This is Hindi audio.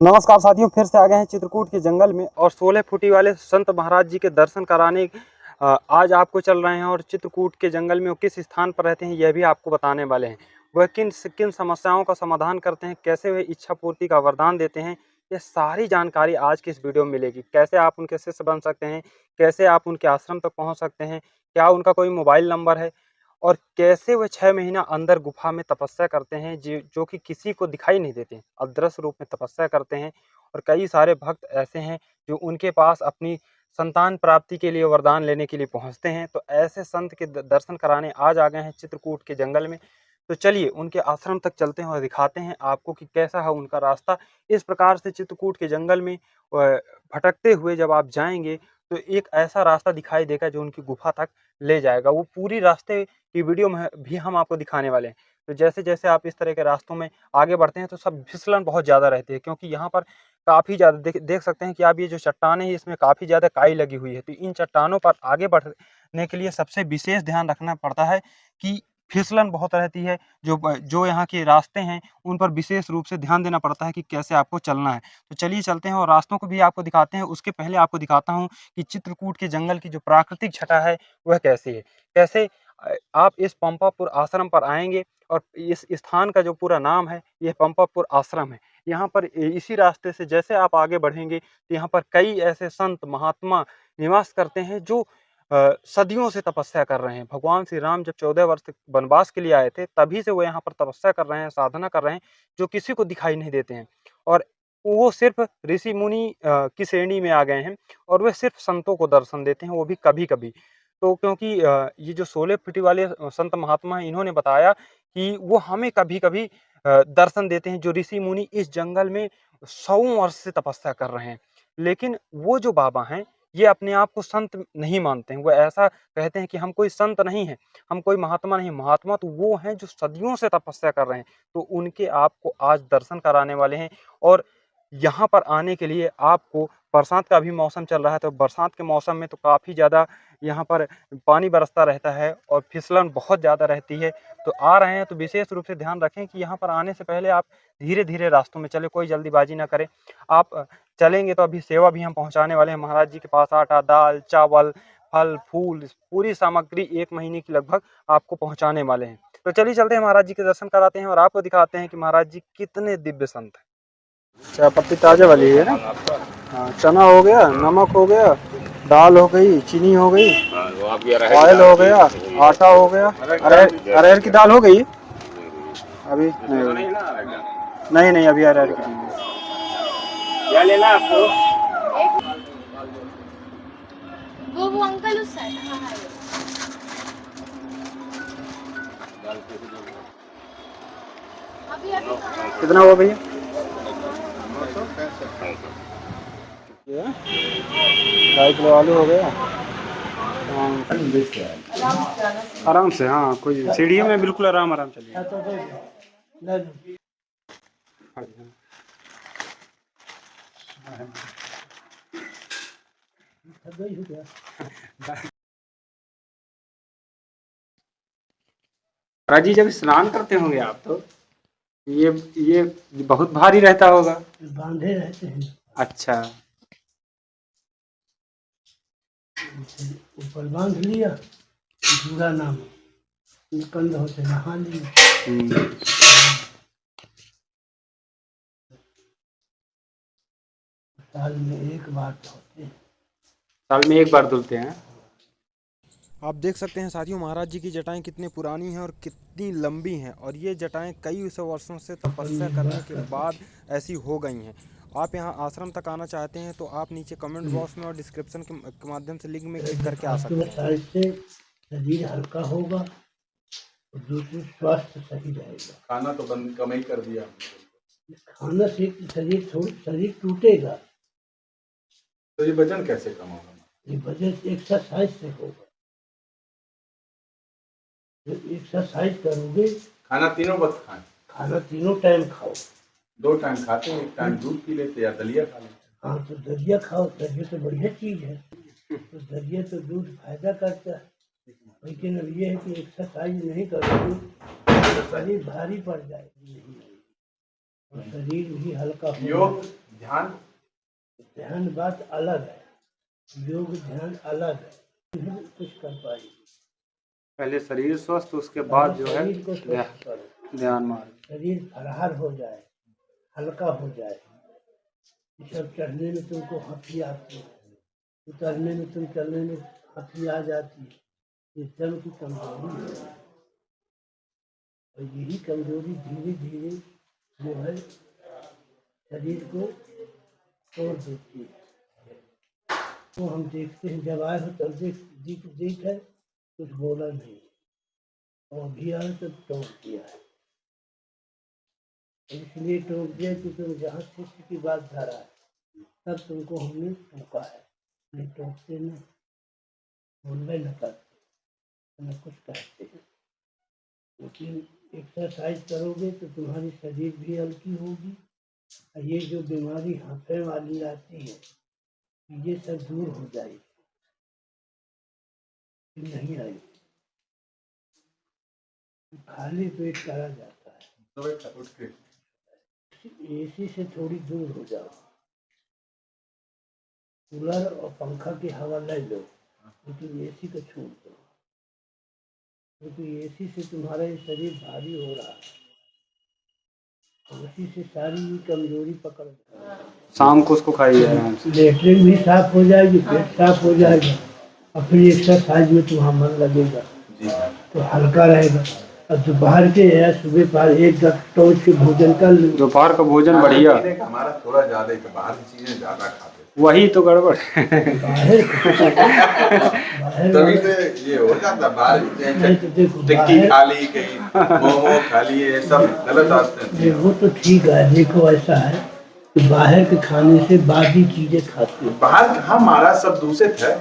नमस्कार साथियों, फिर से आ गए हैं चित्रकूट के जंगल में और 16 फुटी वाले संत महाराज जी के दर्शन कराने आज आपको चल रहे हैं। और चित्रकूट के जंगल में वो किस स्थान पर रहते हैं यह भी आपको बताने वाले हैं। वह किन किन समस्याओं का समाधान करते हैं, कैसे वे इच्छा पूर्ति का वरदान देते हैं, यह सारी जानकारी आज की इस वीडियो में मिलेगी। कैसे आप उनके शिष्य बन सकते हैं, कैसे आप उनके आश्रम तक पहुँच सकते हैं, क्या उनका कोई मोबाइल नंबर है और कैसे वे 6 महीना अंदर गुफा में तपस्या करते हैं जो कि किसी को दिखाई नहीं देते हैं, अदृश्य रूप में तपस्या करते हैं। और कई सारे भक्त ऐसे हैं जो उनके पास अपनी संतान प्राप्ति के लिए वरदान लेने के लिए पहुंचते हैं। तो ऐसे संत के दर्शन कराने आज आ गए हैं चित्रकूट के जंगल में। तो चलिए उनके आश्रम तक चलते हैं और दिखाते हैं आपको कि कैसा है उनका रास्ता। इस प्रकार से चित्रकूट के जंगल में भटकते हुए जब आप जाएंगे तो एक ऐसा रास्ता दिखाई देगा जो उनकी गुफा तक ले जाएगा। वो पूरी रास्ते की वीडियो में भी हम आपको दिखाने वाले हैं। तो जैसे जैसे आप इस तरह के रास्तों में आगे बढ़ते हैं तो सब फिसलन बहुत ज़्यादा रहती है, क्योंकि यहाँ पर काफ़ी ज़्यादा देख सकते हैं कि आप ये जो चट्टानें हैं इसमें काफ़ी ज़्यादा काई लगी हुई है। तो इन चट्टानों पर आगे बढ़ने के लिए सबसे विशेष ध्यान रखना पड़ता है कि फिसलन बहुत रहती है। जो यहाँ के रास्ते हैं उन पर विशेष रूप से ध्यान देना पड़ता है कि कैसे आपको चलना है। तो चलिए चलते हैं और रास्तों को भी आपको दिखाते हैं। उसके पहले आपको दिखाता हूँ कि चित्रकूट के जंगल की जो प्राकृतिक छटा है वह कैसी है। कैसे आप इस पंपापुर आश्रम पर आएंगे और इस स्थान का जो पूरा नाम है यह पंपापुर आश्रम है। यहाँ पर इसी रास्ते से जैसे आप आगे बढ़ेंगे तो यहाँ पर कई ऐसे संत महात्मा निवास करते हैं जो सदियों से तपस्या कर रहे हैं। भगवान श्री राम जब 14 वर्ष वनवास के लिए आए थे तभी से वो यहाँ पर तपस्या कर रहे हैं, साधना कर रहे हैं, जो किसी को दिखाई नहीं देते हैं। और वो सिर्फ ऋषि मुनि की श्रेणी में आ गए हैं और वे सिर्फ संतों को दर्शन देते हैं, वो भी कभी कभी। तो क्योंकि ये जो 16 फीट वाले संत महात्मा हैं इन्होंने बताया कि वो हमें कभी कभी दर्शन देते हैं, जो ऋषि मुनि इस जंगल में 100 वर्ष से तपस्या कर रहे हैं। लेकिन वो जो बाबा हैं ये अपने आप को संत नहीं मानते हैं। वो ऐसा कहते हैं कि हम कोई संत नहीं हैं, हम कोई महात्मा नहीं। महात्मा तो वो हैं जो सदियों से तपस्या कर रहे हैं। तो उनके आपको आज दर्शन कराने वाले हैं। और यहाँ पर आने के लिए आपको, बरसात का भी मौसम चल रहा है, तो बरसात के मौसम में तो काफ़ी ज़्यादा यहाँ पर पानी बरसता रहता है और फिसलन बहुत ज़्यादा रहती है। तो आ रहे हैं तो विशेष रूप से ध्यान रखें कि यहाँ पर आने से पहले आप धीरे-धीरे रास्तों में चलें, कोई जल्दीबाजी ना करें। आप चलेंगे तो अभी सेवा भी हम पहुँचाने वाले हैं। महाराज जी के पास आटा, दाल, चावल, फल, फूल, पूरी सामग्री 1 महीने की लगभग आपको पहुँचाने वाले हैं। तो चलिए चलते हैं, महाराज जी के दर्शन कराते हैं और आपको दिखाते हैं कि महाराज जी कितने दिव्य संत हैं। चाय पत्ती ताज़ा वाली है ना? हाँ, चना हो गया, नमक हो गया, दाल हो गई, चीनी हो गई, ऑयल हो गया, आटा हो गया। अरहर की दाल हो गई अभी? नहीं नहीं, अभी अरहर की नहीं है। क्या लेना आपको? वो अंकल उस साइड। हाँ हाँ। कितना हुआ भैया? 2.5 किलो आलू हो गया। आराम से, हाँ, कोई सीढ़ियों में बिल्कुल आराम चलिए। राजी, जब स्नान करते होंगे आप तो ये बहुत भारी रहता होगा। बांधे रहते हैं। अच्छा, ऊपर बांध लिया, पूरा नाम निकंद होते नहा लिया। साल में एक बार धोते हैं। साल में एक बार धुलते हैं। आप देख सकते हैं साथियों, महाराज जी की जटाएं कितनी पुरानी हैं और कितनी लंबी हैं, और ये जटाएं कई सौ वर्षों से तपस्या करने के बाद ऐसी हो गई हैं। आप यहाँ आश्रम तक आना चाहते हैं तो आप नीचे कमेंट बॉक्स में और डिस्क्रिप्शन के माध्यम से लिंक में क्लिक करके आ सकते हैं। से शरीर हल्का होगा और दूसरी स्वास्थ्य सही रहेगा। खाना तो बंद कम ही कर दिया। खाना से शरीर टूटेगा। तो ये वजन कैसे कम होगा? ये वजन एक्सरसाइज से होगा। जब एक्सरसाइज करोगे, खाना तीनों वक्त खाएं। खाना तीनों टाइम खाओ। 2 टाइम खाते हैं, 1 टाइम दूध पी लेते या दलिया खा लेते। हाँ, तो दलिया खाओ, दलिया तो बढ़िया चीज है। तो दलिया तो दूध फायदा करता है, लेकिन अब ये है कि एक्सरसाइज नहीं करोगे तो शरीर भारी पड़ जाएगी और शरीर भी हल्का हो। योग ध्यान ध्यान बात अलग है, योग ध्यान अलग है, फिर कुछ कर पाएगी। पहले शरीर स्वस्थ, उसके बाद जो है शरीर को स्वस्थ करो, ध्यान मार्ग। शरीर फरहार हो जाए, हल्का हो जाए। ये सब चढ़ने में तुमको हंसी आती है, उतरने में तुम चलने में हंसी आ जाती है, ये जन्म की कमजोरी है। और यही कमजोरी धीरे धीरे जो है शरीर को तोड़ देती है। तो हम देखते हैं, जब आए हो तब देख है, कुछ बोला नहीं, और अभी आए तो टोक दिया है। इसलिए टोक दिया कि तुम जहाँ शिष्य की बात धरा है तब तुमको हमने टोका है, नहीं टोकते नहीं, बोलने न करते न कुछ कहते हैं। लेकिन एक्सरसाइज करोगे तो तुम्हारी शरीर भी हल्की होगी, और ये जो बीमारी हाथे वाली आती है ये सब दूर हो जाएगी, नहीं आई। खाली पेट करा जाता है, तो उठ के एसी से थोड़ी दूर हो जाओ, कूलर और पंखा की हवा ले लो, लेकिन एसी को छोड़ दो, क्योंकि एसी से तुम्हारा ये शरीर भारी हो रहा है, और उसी से सारी कमजोरी पकड़ है। शाम को उसको खाइए आराम से। लेटरिन भी साफ हो जाएगी, पेट साफ हो जाएगा, और फिर एक्सरसाइज में तुम्हारा मन लगेगा तो हल्का रहेगा। और दोपहर के या सुबह पार एक टोच के भोजन कर लो। दोपहर का भोजन बढ़िया, हमारा थोड़ा ज्यादा है, बाहर की चीजें ज्यादा खाते वही तो गड़बड़ बाहर तभी से ये हो जाता। बाहर की नहीं तो देखो, टिक्की खा ली, कहीं मोमो खा लिए, ये सब गलत आदतें हैं। वो तो ठीक है। देखो ऐसा है कि बाहर के खाने से बाकी चीजें खाते हैं, बाहर हमारा सब दूषित है।